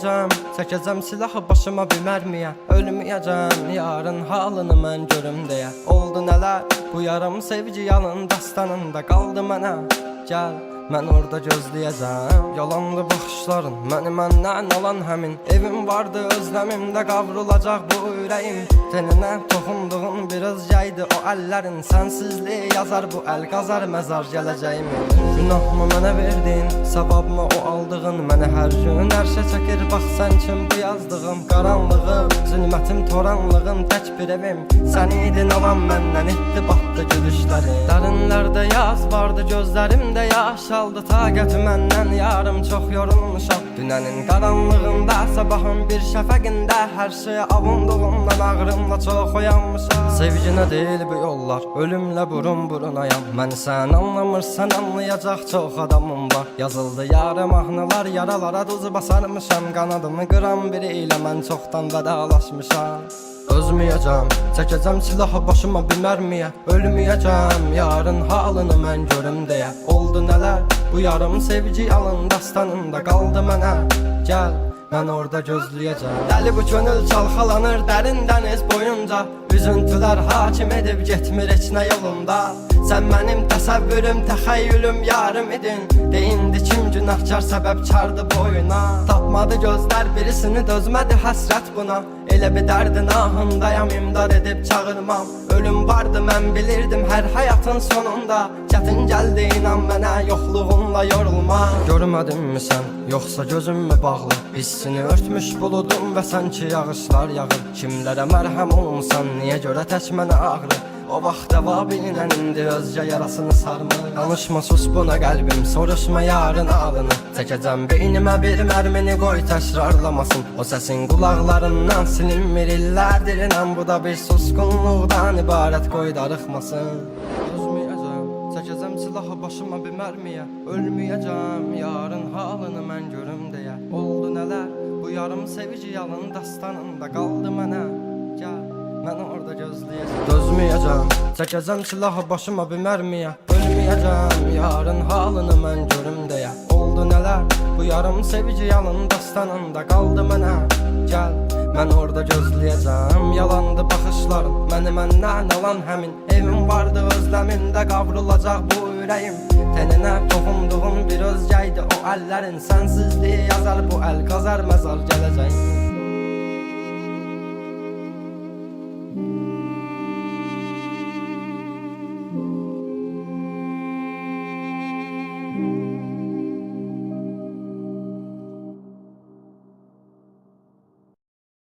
Ölməyəcəm, çəkəcəm silahı başıma bir mərmiyə. Ölməyəcəm, yarın halını mən görüm deyə. Oldu nələr, bu yarım sevgi yalın dastanında qaldı mənə. Gəl, mən orada gözləyəcəm. Yalanlı baxışların, məni məndən alan həmin. Evim vardı özləmimdə qavrulacaq bu ürəyim. Teninə toxunduğun bir özgəydi o əllərin. Sənsizliyi yazar bu əl qazar məzar gələcəyimi. Günahımı mənə verdin, savabımı o aldığın. Məni hər gün ərşə çəkir, bax sən kim bu yazdığım. Qaranlığım, zülmətim, toranlığım, tək bir evim. Sən idin alan məndən etdi batdı gülüşləri. Dərinlərdə yaz vardı, gözlərimdə yaş aldı. Taqəti məndən yarım çox yorulmuşam. Dünənin qaranlığında, sabahın bir şəfəqində. Hər şeyə avunduğumdan ağrımla çox oyanmışam. Sevginə deyil bu yollar, ölümlə burun burunayam. Məni sən anlamırsan, anlayacaq çox adamım var. Yazıldı yarım mahnılar, yaralara duz basarmışam. Qanadımı qıran biri ilə mən çoxdan vədalaşmışam. Özməyəcəm, çəkəcəm silahı başıma bir mərmiyə. Ölməyəcəm, yarın halını mən görüm deyə. Oldu nələr, bu yarım sevgi yalın dastanında qaldı mənə. Gəl, mən orada gözləyəcəm. Dəli bu könül çalxalanır dərin dəniz boyunca. Üzüntülər hakim edib getmir heç nə yolunda. Sən mənim təsəvvürüm, təxəyyülüm yarım idin. Deyindi kim günahkar səbəbkardı boyuna. Tapmadı gözlər birisini, dözmədi həsrət buna. Elə bir dərdin ahındayam, imdad edib çağırmam. Ölüm vardı mən bilirdim hər həyatın sonunda. Çətin gəldi inan mənə, yoxluğunla yorulma. Görmədinmi sən, yoxsa gözüm mü bağlı? Hissini örtmüş buludum və sanki yağışlar yağır. Kimlərə mərhəm olmuşsan, niyə görə tək mənə ağrı? O vaxt cavabinlə indi özcə yarasını sarmır. Danışma sus buna qəlbim, soruşma yarın ağlını. Çəkəcəm beynimə bir mərmini, qoy təkrarlamasın. O səsin qulaqlarından silinmir illərdir inan. Bu da bir susqunluqdan ibarət, qoy darıxmasın. Özməyəcəm, çəkəcəm silahı başıma bir mərmiyə. Ölməyəcəm, yarın halını mən görüm deyə. Oldu nələr, bu yarım sevgi yalın dastanında qaldı mənə. Gəl, mən orada gözləyəcəm. Dözməyəcəm, çəkəcəm silahı başıma bir mərmiyə. Ölməyəcəm, yarın halını mən görüm deyə. Oldu nələr, bu yarım sevgi yalın dastanında qaldı mənə. Gəl, mən orada gözləyəcəm. Yalandı baxışların, məni məndən alan həmin. Evim vardı özləmimdə qavrulacaq bu ürəyim. Teninə toxunduğum bir özgəydi o əllərin. Sənsizliyi yazar bu əl qazar məzar gələcəyim.